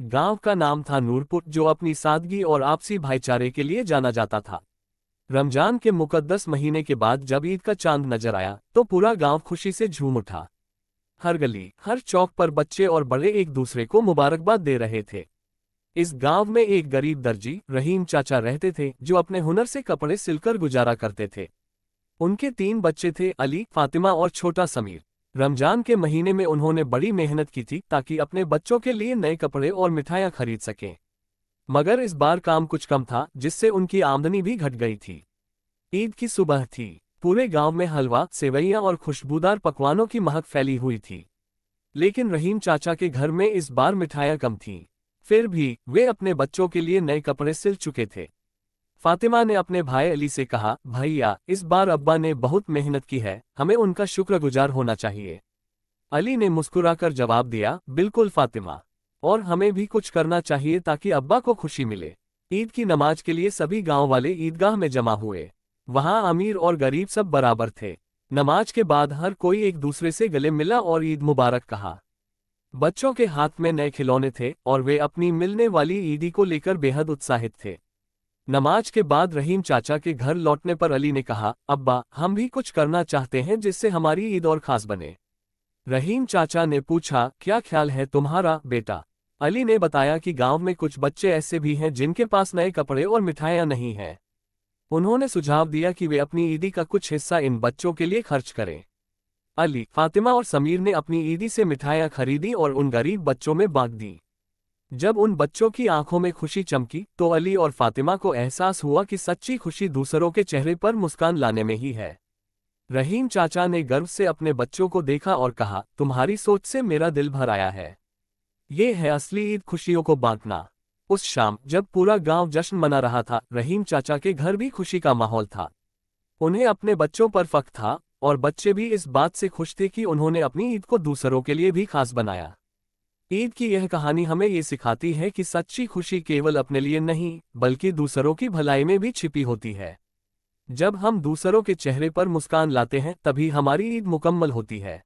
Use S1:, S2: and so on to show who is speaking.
S1: गांव का नाम था नूरपुर, जो अपनी सादगी और आपसी भाईचारे के लिए जाना जाता था। रमजान के मुकद्दस महीने के बाद जब ईद का चांद नजर आया तो पूरा गांव खुशी से झूम उठा। हर गली, हर चौक पर बच्चे और बड़े एक दूसरे को मुबारकबाद दे रहे थे। इस गांव में एक गरीब दर्जी रहीम चाचा रहते थे, जो अपने हुनर से कपड़े सिलकर गुजारा करते थे। उनके 3 बच्चे थे, अली, फातिमा और छोटा समीर। रमजान के महीने में उन्होंने बड़ी मेहनत की थी ताकि अपने बच्चों के लिए नए कपड़े और मिठाइयाँ खरीद सकें। मगर इस बार काम कुछ कम था, जिससे उनकी आमदनी भी घट गई थी। ईद की सुबह थी। पूरे गांव में हलवा, सेवइयां और खुशबूदार पकवानों की महक फैली हुई थी। लेकिन रहीम चाचा के घर में इस बार मिठाइयाँ कम थीं। फिर भी वे अपने बच्चों के लिए नए कपड़े सिल चुके थे। फातिमा ने अपने भाई अली से कहा, भैया, इस बार अब्बा ने बहुत मेहनत की है, हमें उनका शुक्रगुजार होना चाहिए। अली ने मुस्कुराकर जवाब दिया, बिल्कुल फातिमा, और हमें भी कुछ करना चाहिए ताकि अब्बा को खुशी मिले। ईद की नमाज के लिए सभी गांव वाले ईदगाह में जमा हुए। वहां अमीर और गरीब सब बराबर थे। नमाज के बाद हर कोई एक दूसरे से गले मिला और ईद मुबारक कहा। बच्चों के हाथ में नए खिलौने थे और वे अपनी मिलने वाली ईदी को लेकर बेहद उत्साहित थे। नमाज के बाद रहीम चाचा के घर लौटने पर अली ने कहा, अब्बा, हम भी कुछ करना चाहते हैं जिससे हमारी ईद और खास बने। रहीम चाचा ने पूछा, क्या ख्याल है तुम्हारा बेटा? अली ने बताया कि गांव में कुछ बच्चे ऐसे भी हैं जिनके पास नए कपड़े और मिठाइयां नहीं हैं। उन्होंने सुझाव दिया कि वे अपनी ईदी का कुछ हिस्सा इन बच्चों के लिए खर्च करें। अली, फातिमा और समीर ने अपनी ईदी से मिठाइयां खरीदी और उन गरीब बच्चों में बांट दी। जब उन बच्चों की आंखों में खुशी चमकी तो अली और फातिमा को एहसास हुआ कि सच्ची खुशी दूसरों के चेहरे पर मुस्कान लाने में ही है। रहीम चाचा ने गर्व से अपने बच्चों को देखा और कहा, तुम्हारी सोच से मेरा दिल भर आया है। ये है असली ईद, खुशियों को बांटना। उस शाम जब पूरा गांव जश्न मना रहा था, रहीम चाचा के घर भी खुशी का माहौल था। उन्हें अपने बच्चों पर फख्र था और बच्चे भी इस बात से खुश थे कि उन्होंने अपनी ईद को दूसरों के लिए भी खास बनाया। ईद की यह कहानी हमें ये सिखाती है कि सच्ची खुशी केवल अपने लिए नहीं, बल्कि दूसरों की भलाई में भी छिपी होती है। जब हम दूसरों के चेहरे पर मुस्कान लाते हैं, तभी हमारी ईद मुकम्मल होती है।